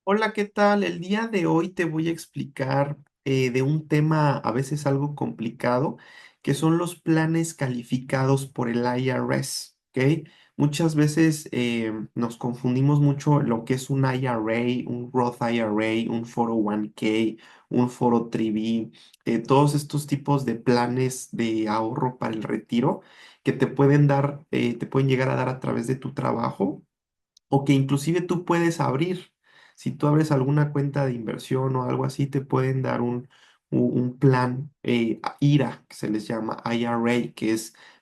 Hola, ¿qué tal? El día de hoy te voy a explicar de un tema a veces algo complicado, que son los planes calificados por el IRS, ¿ok? Muchas veces nos confundimos mucho lo que es un IRA, un Roth IRA, un 401k, un 403b, todos estos tipos de planes de ahorro para el retiro que te pueden dar, te pueden llegar a dar a través de tu trabajo o que inclusive tú puedes abrir. Si tú abres alguna cuenta de inversión o algo así, te pueden dar un plan IRA, que se les llama IRA,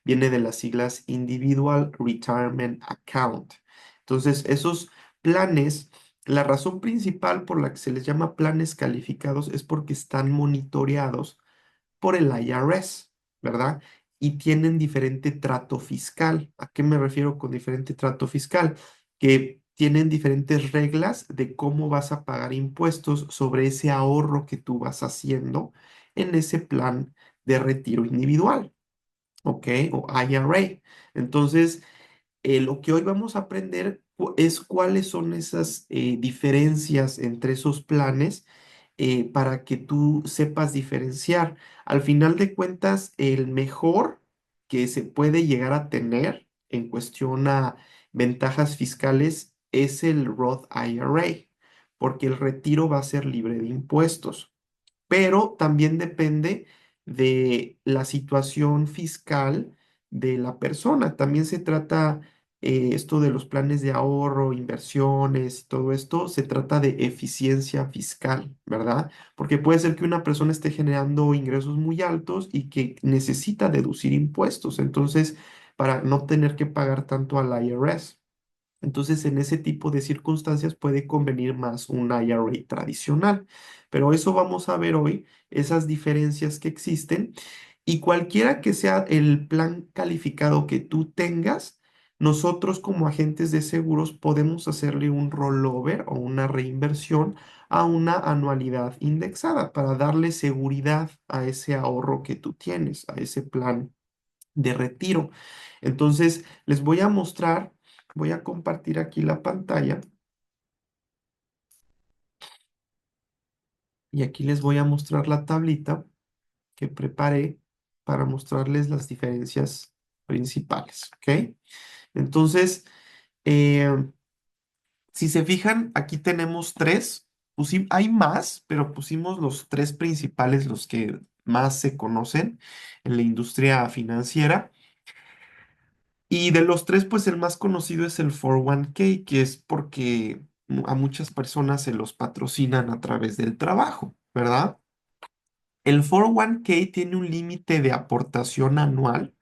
viene de las siglas Individual Retirement Account. Entonces, esos planes, la razón principal por la que se les llama planes calificados es porque están monitoreados por el IRS, ¿verdad? Y tienen diferente trato fiscal. ¿A qué me refiero con diferente trato fiscal? Que tienen diferentes reglas de cómo vas a pagar impuestos sobre ese ahorro que tú vas haciendo en ese plan de retiro individual, ¿ok? O IRA. Entonces, lo que hoy vamos a aprender es cuáles son esas diferencias entre esos planes para que tú sepas diferenciar. Al final de cuentas, el mejor que se puede llegar a tener en cuestión a ventajas fiscales es el Roth IRA, porque el retiro va a ser libre de impuestos, pero también depende de la situación fiscal de la persona. También se trata esto de los planes de ahorro, inversiones, todo esto, se trata de eficiencia fiscal, ¿verdad? Porque puede ser que una persona esté generando ingresos muy altos y que necesita deducir impuestos, entonces, para no tener que pagar tanto al IRS. Entonces, en ese tipo de circunstancias puede convenir más un IRA tradicional. Pero eso vamos a ver hoy, esas diferencias que existen. Y cualquiera que sea el plan calificado que tú tengas, nosotros como agentes de seguros podemos hacerle un rollover o una reinversión a una anualidad indexada para darle seguridad a ese ahorro que tú tienes, a ese plan de retiro. Entonces, les voy a mostrar, voy a compartir aquí la pantalla y aquí les voy a mostrar la tablita que preparé para mostrarles las diferencias principales, ¿ok? Entonces, eh, si se fijan, aquí tenemos tres, hay más, pero pusimos los tres principales, los que más se conocen en la industria financiera. Y de los tres, pues el más conocido es el 401k, que es porque a muchas personas se los patrocinan a través del trabajo, ¿verdad? El 401k tiene un límite de aportación anual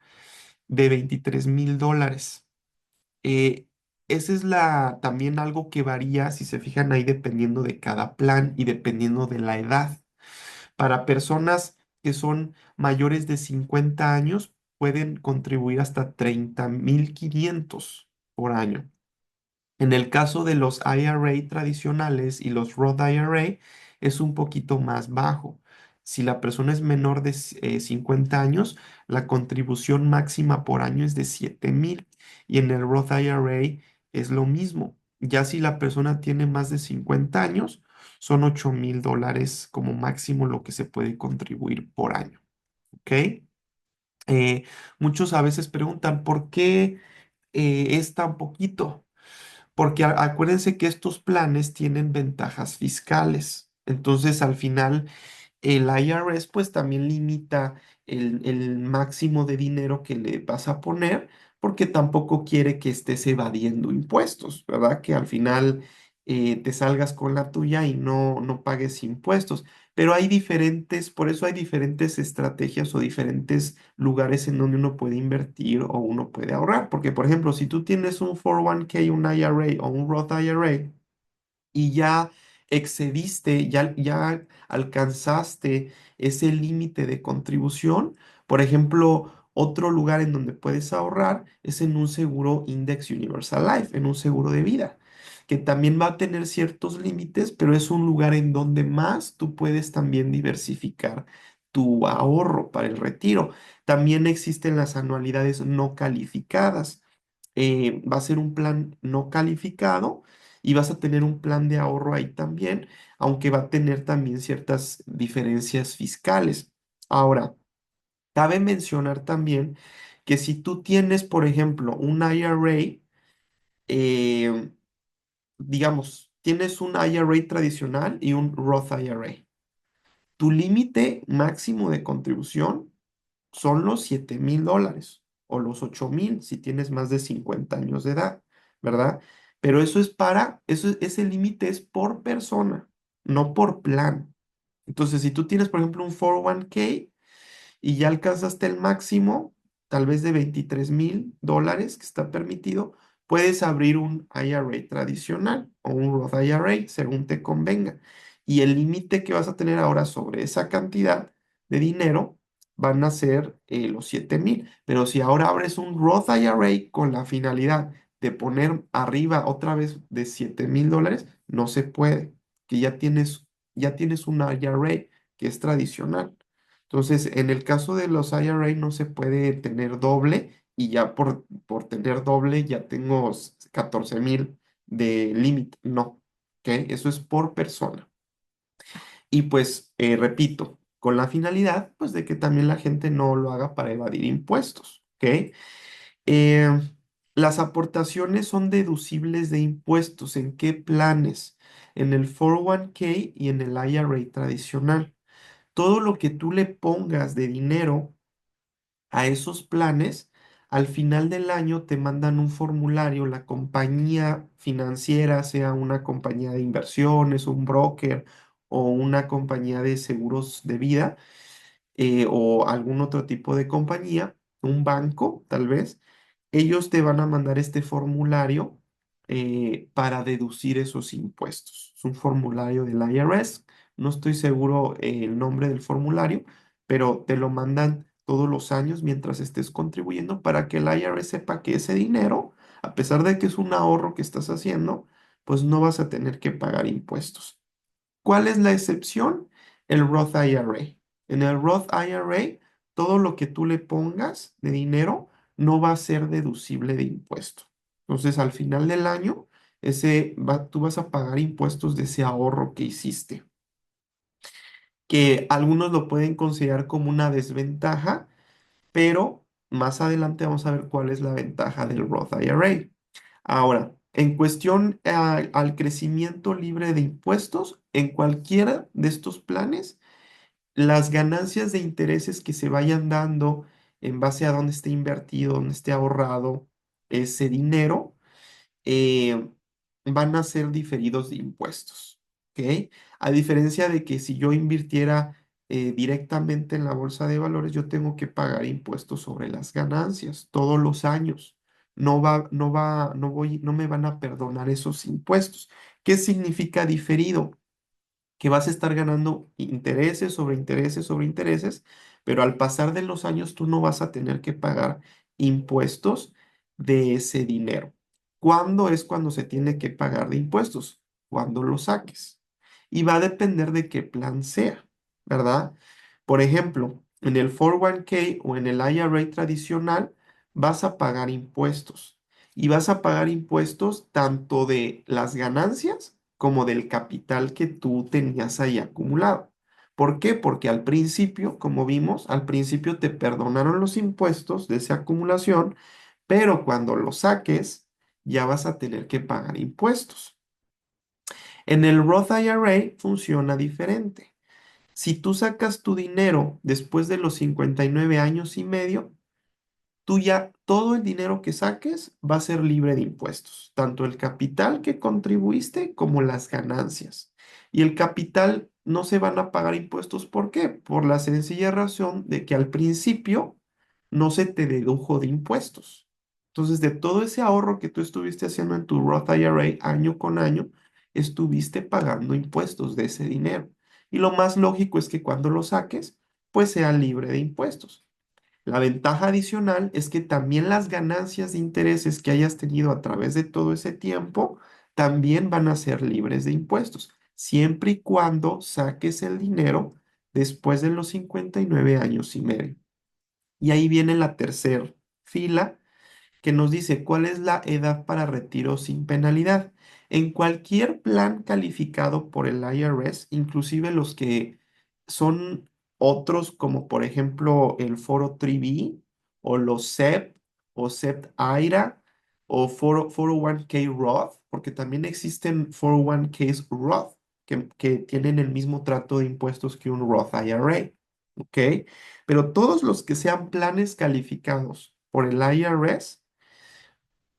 de $23,000. Eh, Esa es también algo que varía, si se fijan ahí, dependiendo de cada plan y dependiendo de la edad. Para personas que son mayores de 50 años, pueden contribuir hasta 30,500 por año. En el caso de los IRA tradicionales y los Roth IRA, es un poquito más bajo. Si la persona es menor de 50 años, la contribución máxima por año es de 7,000. Y en el Roth IRA es lo mismo. Ya si la persona tiene más de 50 años, son $8,000 como máximo lo que se puede contribuir por año. ¿Ok? Muchos a veces preguntan, ¿por qué es tan poquito? Porque acuérdense que estos planes tienen ventajas fiscales. Entonces, al final, el IRS pues también limita el máximo de dinero que le vas a poner porque tampoco quiere que estés evadiendo impuestos, ¿verdad? Que al final te salgas con la tuya y no pagues impuestos. Pero hay diferentes, por eso hay diferentes estrategias o diferentes lugares en donde uno puede invertir o uno puede ahorrar. Porque, por ejemplo, si tú tienes un 401k, un IRA o un Roth IRA, y ya excediste, ya alcanzaste ese límite de contribución. Por ejemplo, otro lugar en donde puedes ahorrar es en un seguro Index Universal Life, en un seguro de vida, que también va a tener ciertos límites, pero es un lugar en donde más tú puedes también diversificar tu ahorro para el retiro. También existen las anualidades no calificadas. Va a ser un plan no calificado y vas a tener un plan de ahorro ahí también, aunque va a tener también ciertas diferencias fiscales. Ahora, cabe mencionar también que si tú tienes, por ejemplo, un IRA, eh, digamos, tienes un IRA tradicional y un Roth IRA. Tu límite máximo de contribución son los $7,000 o los 8,000 si tienes más de 50 años de edad, ¿verdad? Pero ese límite es por persona, no por plan. Entonces, si tú tienes, por ejemplo, un 401(k) y ya alcanzaste el máximo, tal vez de $23,000 que está permitido, puedes abrir un IRA tradicional o un Roth IRA, según te convenga. Y el límite que vas a tener ahora sobre esa cantidad de dinero van a ser los 7,000. Pero si ahora abres un Roth IRA con la finalidad de poner arriba otra vez de $7,000, no se puede, que ya tienes un IRA que es tradicional. Entonces, en el caso de los IRA no se puede tener doble y ya por tener doble ya tengo 14,000 de límite. No, ¿ok? Eso es por persona. Y pues, repito, con la finalidad, pues, de que también la gente no lo haga para evadir impuestos, ¿ok? Eh, las aportaciones son deducibles de impuestos. ¿En qué planes? En el 401(k) y en el IRA tradicional. Todo lo que tú le pongas de dinero a esos planes, al final del año te mandan un formulario, la compañía financiera, sea una compañía de inversiones, un broker o una compañía de seguros de vida, o algún otro tipo de compañía, un banco tal vez, ellos te van a mandar este formulario para deducir esos impuestos. Es un formulario del IRS, no estoy seguro el nombre del formulario, pero te lo mandan todos los años mientras estés contribuyendo para que el IRS sepa que ese dinero, a pesar de que es un ahorro que estás haciendo, pues no vas a tener que pagar impuestos. ¿Cuál es la excepción? El Roth IRA. En el Roth IRA, todo lo que tú le pongas de dinero no va a ser deducible de impuesto. Entonces, al final del año, tú vas a pagar impuestos de ese ahorro que hiciste, que algunos lo pueden considerar como una desventaja, pero más adelante vamos a ver cuál es la ventaja del Roth IRA. Ahora, en cuestión al crecimiento libre de impuestos, en cualquiera de estos planes, las ganancias de intereses que se vayan dando en base a dónde esté invertido, dónde esté ahorrado ese dinero, eh, van a ser diferidos de impuestos, ¿ok? A diferencia de que si yo invirtiera directamente en la bolsa de valores, yo tengo que pagar impuestos sobre las ganancias todos los años. No me van a perdonar esos impuestos. ¿Qué significa diferido? Que vas a estar ganando intereses sobre intereses sobre intereses, pero al pasar de los años tú no vas a tener que pagar impuestos de ese dinero. ¿Cuándo es cuando se tiene que pagar de impuestos? Cuando lo saques. Y va a depender de qué plan sea, ¿verdad? Por ejemplo, en el 401(k) o en el IRA tradicional vas a pagar impuestos. Y vas a pagar impuestos tanto de las ganancias como del capital que tú tenías ahí acumulado. ¿Por qué? Porque al principio, como vimos, al principio te perdonaron los impuestos de esa acumulación, pero cuando lo saques, ya vas a tener que pagar impuestos. En el Roth IRA funciona diferente. Si tú sacas tu dinero después de los 59 años y medio, tú ya todo el dinero que saques va a ser libre de impuestos, tanto el capital que contribuiste como las ganancias. Y el capital no se van a pagar impuestos. ¿Por qué? Por la sencilla razón de que al principio no se te dedujo de impuestos. Entonces, de todo ese ahorro que tú estuviste haciendo en tu Roth IRA año con año, estuviste pagando impuestos de ese dinero. Y lo más lógico es que cuando lo saques, pues sea libre de impuestos. La ventaja adicional es que también las ganancias de intereses que hayas tenido a través de todo ese tiempo también van a ser libres de impuestos, siempre y cuando saques el dinero después de los 59 años y medio. Y ahí viene la tercera fila que nos dice cuál es la edad para retiro sin penalidad. En cualquier plan calificado por el IRS, inclusive los que son otros, como por ejemplo el Foro 3B o los SEP o SEP IRA o 401k Roth, porque también existen 401ks Roth que tienen el mismo trato de impuestos que un Roth IRA, ¿ok? Pero todos los que sean planes calificados por el IRS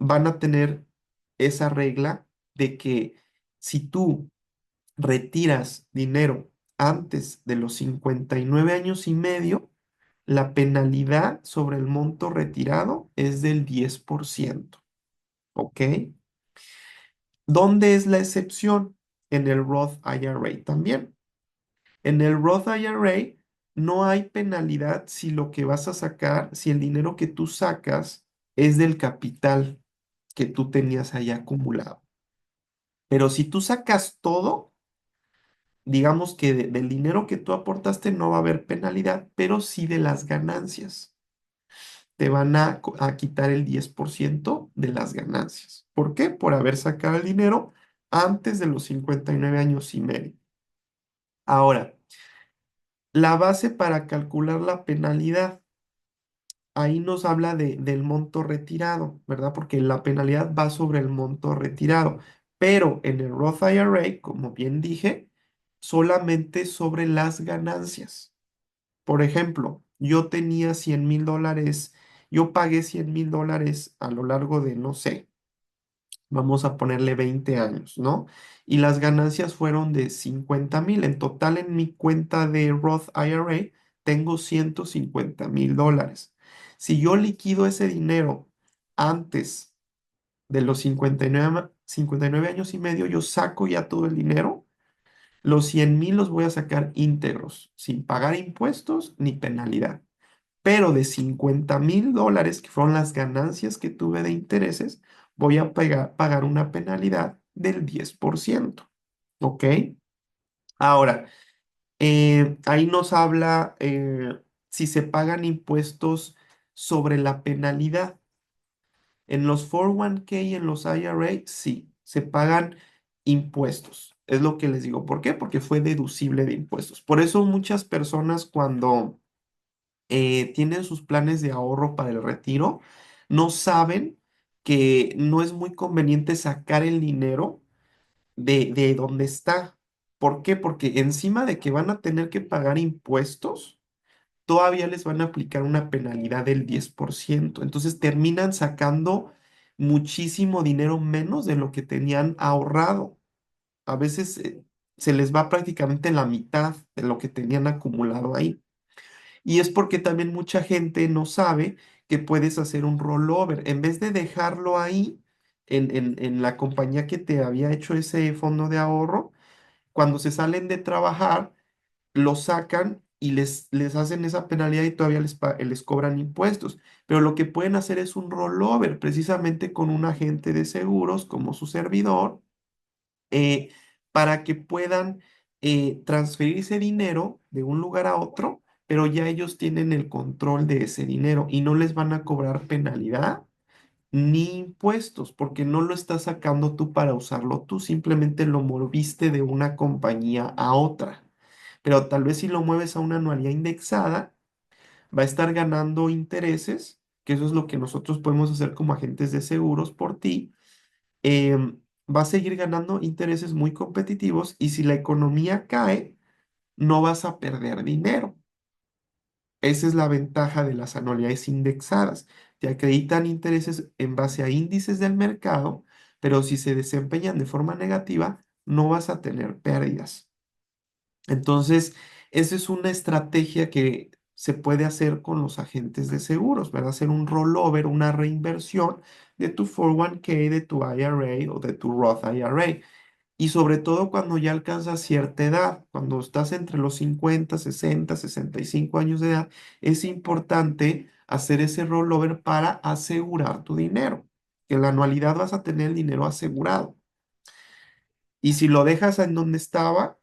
van a tener esa regla de que si tú retiras dinero antes de los 59 años y medio, la penalidad sobre el monto retirado es del 10%, ¿ok? ¿Dónde es la excepción? En el Roth IRA también. En el Roth IRA no hay penalidad si lo que vas a sacar, si el dinero que tú sacas es del capital que tú tenías ahí acumulado. Pero si tú sacas todo, digamos que del dinero que tú aportaste no va a haber penalidad, pero sí de las ganancias. Te van a quitar el 10% de las ganancias. ¿Por qué? Por haber sacado el dinero antes de los 59 años y medio. Ahora, la base para calcular la penalidad, ahí nos habla del monto retirado, ¿verdad? Porque la penalidad va sobre el monto retirado. Pero en el Roth IRA, como bien dije, solamente sobre las ganancias. Por ejemplo, yo tenía $100,000, yo pagué $100,000 a lo largo de, no sé, vamos a ponerle 20 años, ¿no? Y las ganancias fueron de 50,000. En total en mi cuenta de Roth IRA tengo $150,000. Si yo liquido ese dinero antes de los 59 años y medio, yo saco ya todo el dinero. Los 100,000 los voy a sacar íntegros, sin pagar impuestos ni penalidad. Pero de $50,000, que fueron las ganancias que tuve de intereses, voy a pagar una penalidad del 10%. ¿Ok? Ahora, ahí nos habla si se pagan impuestos sobre la penalidad. En los 401k y en los IRA, sí, se pagan impuestos. Es lo que les digo. ¿Por qué? Porque fue deducible de impuestos. Por eso muchas personas cuando tienen sus planes de ahorro para el retiro, no saben que no es muy conveniente sacar el dinero de donde está. ¿Por qué? Porque encima de que van a tener que pagar impuestos, todavía les van a aplicar una penalidad del 10%. Entonces terminan sacando muchísimo dinero menos de lo que tenían ahorrado. A veces se les va prácticamente la mitad de lo que tenían acumulado ahí. Y es porque también mucha gente no sabe que puedes hacer un rollover. En vez de dejarlo ahí en la compañía que te había hecho ese fondo de ahorro, cuando se salen de trabajar, lo sacan y les hacen esa penalidad y todavía les cobran impuestos. Pero lo que pueden hacer es un rollover, precisamente con un agente de seguros como su servidor, eh, para que puedan transferir ese dinero de un lugar a otro, pero ya ellos tienen el control de ese dinero y no les van a cobrar penalidad ni impuestos, porque no lo estás sacando tú para usarlo tú, simplemente lo moviste de una compañía a otra. Pero tal vez si lo mueves a una anualidad indexada, va a estar ganando intereses, que eso es lo que nosotros podemos hacer como agentes de seguros por ti. Va a seguir ganando intereses muy competitivos y si la economía cae, no vas a perder dinero. Esa es la ventaja de las anualidades indexadas. Te acreditan intereses en base a índices del mercado, pero si se desempeñan de forma negativa, no vas a tener pérdidas. Entonces, esa es una estrategia que se puede hacer con los agentes de seguros, ¿verdad? Hacer un rollover, una reinversión de tu 401k, de tu IRA o de tu Roth IRA. Y sobre todo cuando ya alcanzas cierta edad, cuando estás entre los 50, 60, 65 años de edad, es importante hacer ese rollover para asegurar tu dinero, que en la anualidad vas a tener el dinero asegurado. Y si lo dejas en donde estaba,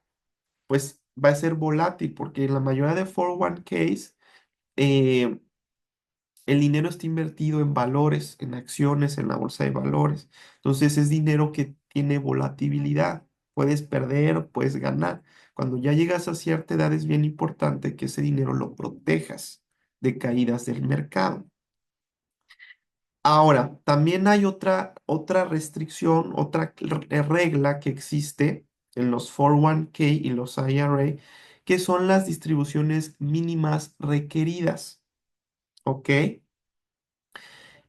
pues va a ser volátil, porque en la mayoría de 401ks eh, el dinero está invertido en valores, en acciones, en la bolsa de valores. Entonces es dinero que tiene volatilidad. Puedes perder, puedes ganar. Cuando ya llegas a cierta edad es bien importante que ese dinero lo protejas de caídas del mercado. Ahora, también hay otra restricción, regla que existe en los 401(k) y los IRA, que son las distribuciones mínimas requeridas. ¿Ok?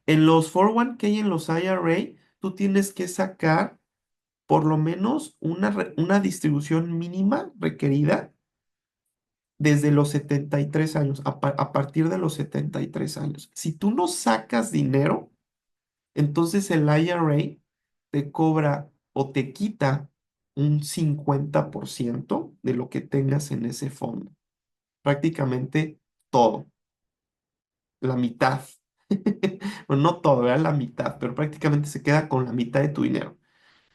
En los 401(k) y en los IRA, tú tienes que sacar por lo menos una distribución mínima requerida desde los 73 años, a partir de los 73 años. Si tú no sacas dinero, entonces el IRA te cobra o te quita un 50% de lo que tengas en ese fondo. Prácticamente todo, la mitad. Bueno, no todo, era la mitad, pero prácticamente se queda con la mitad de tu dinero.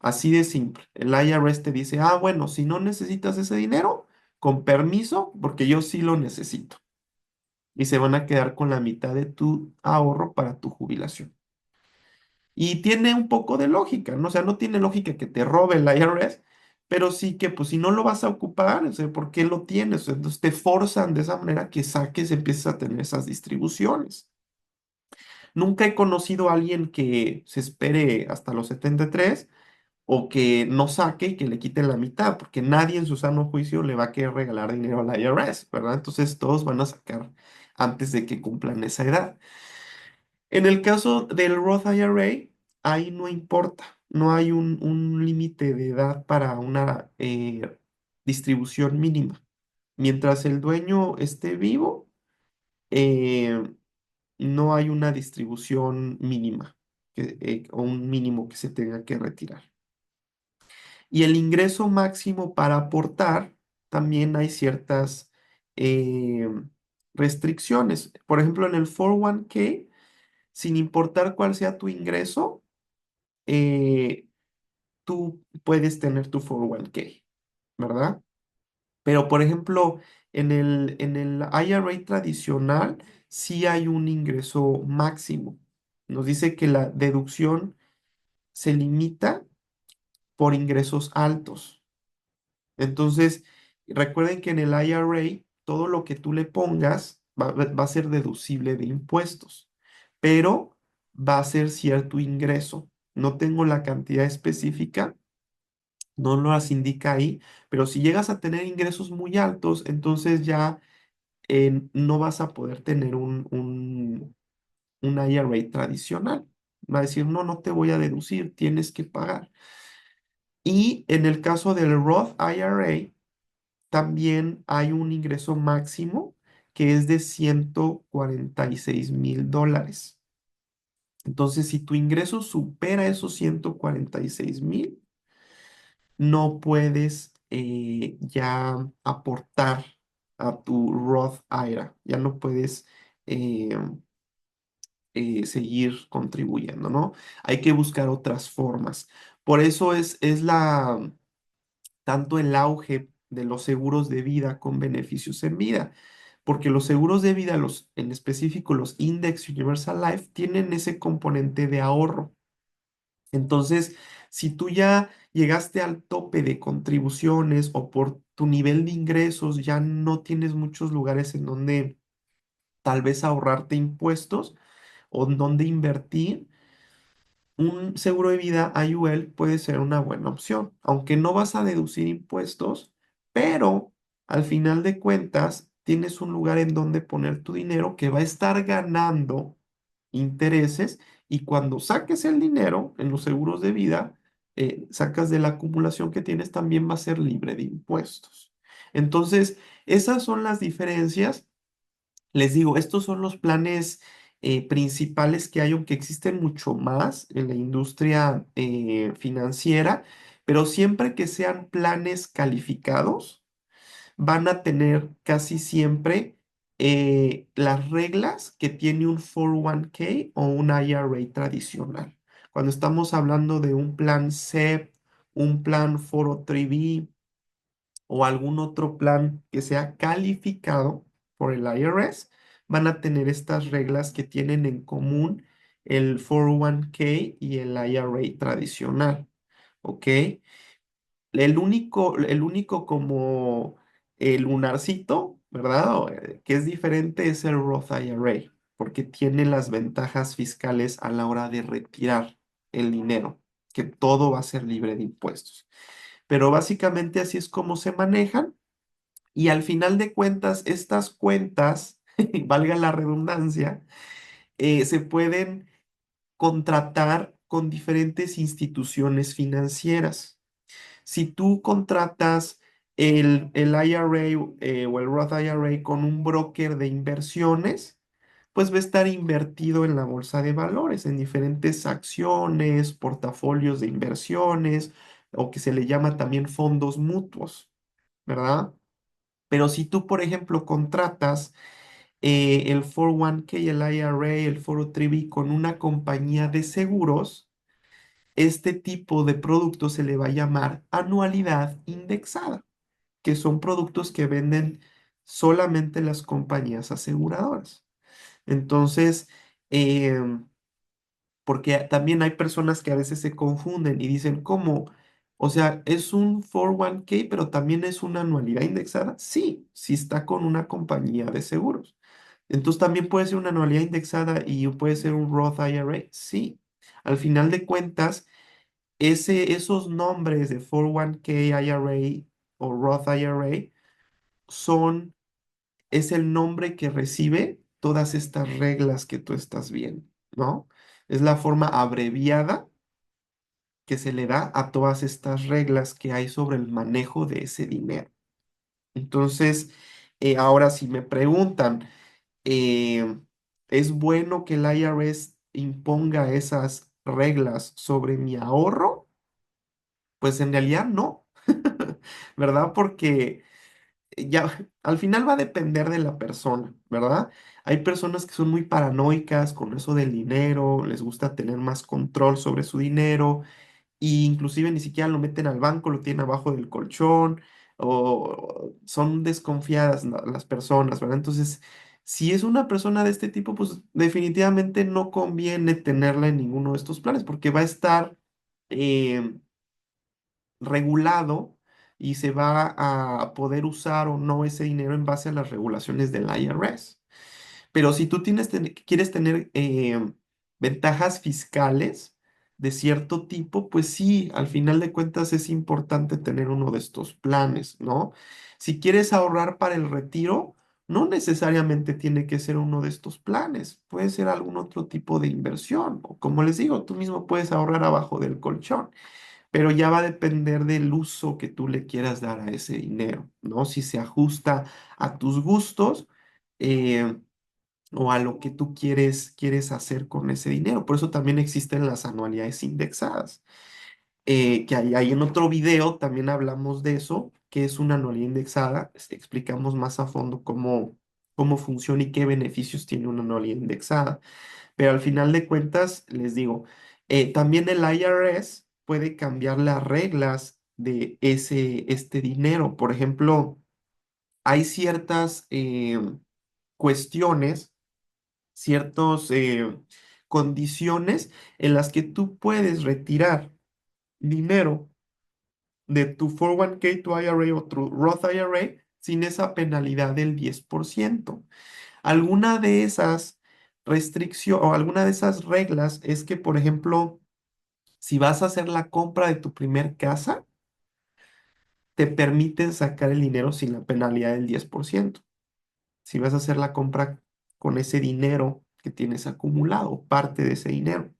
Así de simple. El IRS te dice, ah, bueno, si no necesitas ese dinero, con permiso, porque yo sí lo necesito. Y se van a quedar con la mitad de tu ahorro para tu jubilación. Y tiene un poco de lógica, ¿no? O sea, no tiene lógica que te robe el IRS, pero sí que, pues, si no lo vas a ocupar, o sea, ¿por qué lo tienes? O sea, entonces te forzan de esa manera que saques, empieces a tener esas distribuciones. Nunca he conocido a alguien que se espere hasta los 73 o que no saque y que le quiten la mitad, porque nadie en su sano juicio le va a querer regalar dinero al IRS, ¿verdad? Entonces todos van a sacar antes de que cumplan esa edad. En el caso del Roth IRA, ahí no importa, no hay un límite de edad para una distribución mínima. Mientras el dueño esté vivo, eh, no hay una distribución mínima o un mínimo que se tenga que retirar. Y el ingreso máximo para aportar, también hay ciertas eh, restricciones. Por ejemplo, en el 401(k), sin importar cuál sea tu ingreso, eh, tú puedes tener tu 401(k), ¿verdad? Pero, por ejemplo, en el IRA tradicional, sí hay un ingreso máximo. Nos dice que la deducción se limita por ingresos altos. Entonces, recuerden que en el IRA todo lo que tú le pongas va a ser deducible de impuestos, pero va a ser cierto ingreso. No tengo la cantidad específica, no lo las indica ahí, pero si llegas a tener ingresos muy altos, entonces ya no vas a poder tener un IRA tradicional. Va a decir, no, no te voy a deducir, tienes que pagar. Y en el caso del Roth IRA, también hay un ingreso máximo que es de $146,000. Entonces, si tu ingreso supera esos 146,000, no puedes ya aportar a tu Roth IRA, ya no puedes eh, seguir contribuyendo, ¿no? Hay que buscar otras formas. Por eso es tanto el auge de los seguros de vida con beneficios en vida, porque los seguros de vida, en específico los Index Universal Life, tienen ese componente de ahorro. Entonces, si tú ya llegaste al tope de contribuciones o por tu nivel de ingresos ya no tienes muchos lugares en donde tal vez ahorrarte impuestos o en donde invertir, un seguro de vida IUL puede ser una buena opción, aunque no vas a deducir impuestos, pero al final de cuentas tienes un lugar en donde poner tu dinero que va a estar ganando intereses, y cuando saques el dinero en los seguros de vida, sacas de la acumulación que tienes, también va a ser libre de impuestos. Entonces, esas son las diferencias. Les digo, estos son los planes principales que hay, aunque existen mucho más en la industria financiera, pero siempre que sean planes calificados, van a tener casi siempre las reglas que tiene un 401(k) o un IRA tradicional. Cuando estamos hablando de un plan SEP, un plan 403(b) o algún otro plan que sea calificado por el IRS, van a tener estas reglas que tienen en común el 401(k) y el IRA tradicional. ¿ok? El único como el lunarcito, ¿verdad? Que es diferente es el Roth IRA, porque tiene las ventajas fiscales a la hora de retirar el dinero, que todo va a ser libre de impuestos. Pero básicamente así es como se manejan y al final de cuentas, estas cuentas, valga la redundancia, se pueden contratar con diferentes instituciones financieras. Si tú contratas el IRA o el Roth IRA con un broker de inversiones, pues va a estar invertido en la bolsa de valores, en diferentes acciones, portafolios de inversiones, o que se le llama también fondos mutuos, ¿verdad? Pero si tú, por ejemplo, contratas el 401(k), el IRA, el 403(b) con una compañía de seguros, este tipo de producto se le va a llamar anualidad indexada, que son productos que venden solamente las compañías aseguradoras. Entonces, em, porque también hay personas que a veces se confunden y dicen, ¿cómo? O sea, ¿es un 401(k), pero también es una anualidad indexada? Sí, sí está con una compañía de seguros. Entonces, ¿también puede ser una anualidad indexada y puede ser un Roth IRA? Sí. Al final de cuentas, esos nombres de 401(k), IRA o Roth IRA son, es el nombre que recibe todas estas reglas que tú estás viendo, ¿no? Es la forma abreviada que se le da a todas estas reglas que hay sobre el manejo de ese dinero. Entonces, ahora si me preguntan, eh, ¿es bueno que el IRS imponga esas reglas sobre mi ahorro? Pues en realidad no, ¿verdad? Porque ya al final va a depender de la persona, ¿verdad? Hay personas que son muy paranoicas con eso del dinero, les gusta tener más control sobre su dinero e inclusive ni siquiera lo meten al banco, lo tienen abajo del colchón o son desconfiadas las personas, ¿verdad? Entonces, si es una persona de este tipo, pues definitivamente no conviene tenerla en ninguno de estos planes porque va a estar eh, regulado y se va a poder usar o no ese dinero en base a las regulaciones del IRS. Pero si tú quieres tener ventajas fiscales de cierto tipo, pues sí, al final de cuentas es importante tener uno de estos planes, ¿no? Si quieres ahorrar para el retiro, no necesariamente tiene que ser uno de estos planes, puede ser algún otro tipo de inversión, o como les digo, tú mismo puedes ahorrar abajo del colchón, pero ya va a depender del uso que tú le quieras dar a ese dinero, ¿no? Si se ajusta a tus gustos eh, o a lo que tú quieres hacer con ese dinero. Por eso también existen las anualidades indexadas, que ahí en otro video también hablamos de eso, que es una anualidad indexada. Explicamos más a fondo cómo funciona y qué beneficios tiene una anualidad indexada. Pero al final de cuentas, les digo, también el IRS puede cambiar las reglas de este dinero. Por ejemplo, hay ciertas cuestiones, ciertas condiciones en las que tú puedes retirar dinero de tu 401(k), tu IRA o tu Roth IRA sin esa penalidad del 10%. Alguna de esas restricciones o alguna de esas reglas es que, por ejemplo, si vas a hacer la compra de tu primer casa, te permiten sacar el dinero sin la penalidad del 10%. Si vas a hacer la compra con ese dinero que tienes acumulado, parte de ese dinero.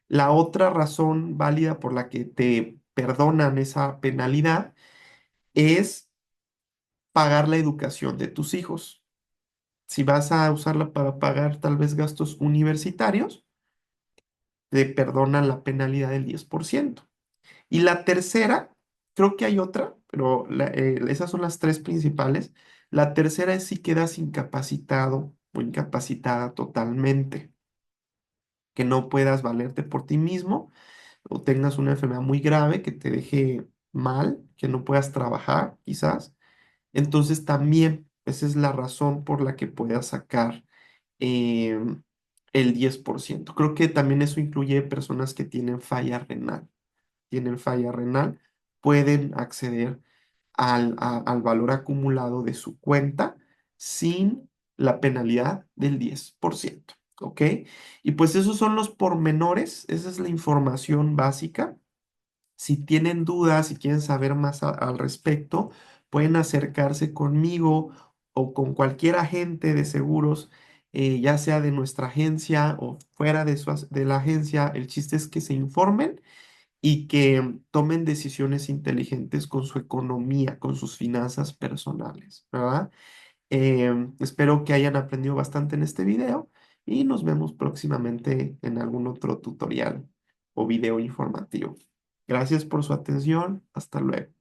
La otra razón válida por la que te perdonan esa penalidad es pagar la educación de tus hijos. Si vas a usarla para pagar tal vez gastos universitarios, te perdonan la penalidad del 10%. Y la tercera, creo que hay otra, pero esas son las tres principales. La tercera es si quedas incapacitado o incapacitada totalmente, que no puedas valerte por ti mismo o tengas una enfermedad muy grave que te deje mal, que no puedas trabajar quizás. Entonces también esa es la razón por la que puedas sacar el 10%. Creo que también eso incluye personas que tienen falla renal, tienen falla renal pueden acceder al valor acumulado de su cuenta sin la penalidad del 10%. ¿Ok? Y pues esos son los pormenores, esa es la información básica. Si tienen dudas, si quieren saber más al respecto, pueden acercarse conmigo o con cualquier agente de seguros, ya sea de nuestra agencia o fuera de la agencia. El chiste es que se informen y que tomen decisiones inteligentes con su economía, con sus finanzas personales, ¿verdad? Espero que hayan aprendido bastante en este video y nos vemos próximamente en algún otro tutorial o video informativo. Gracias por su atención. Hasta luego.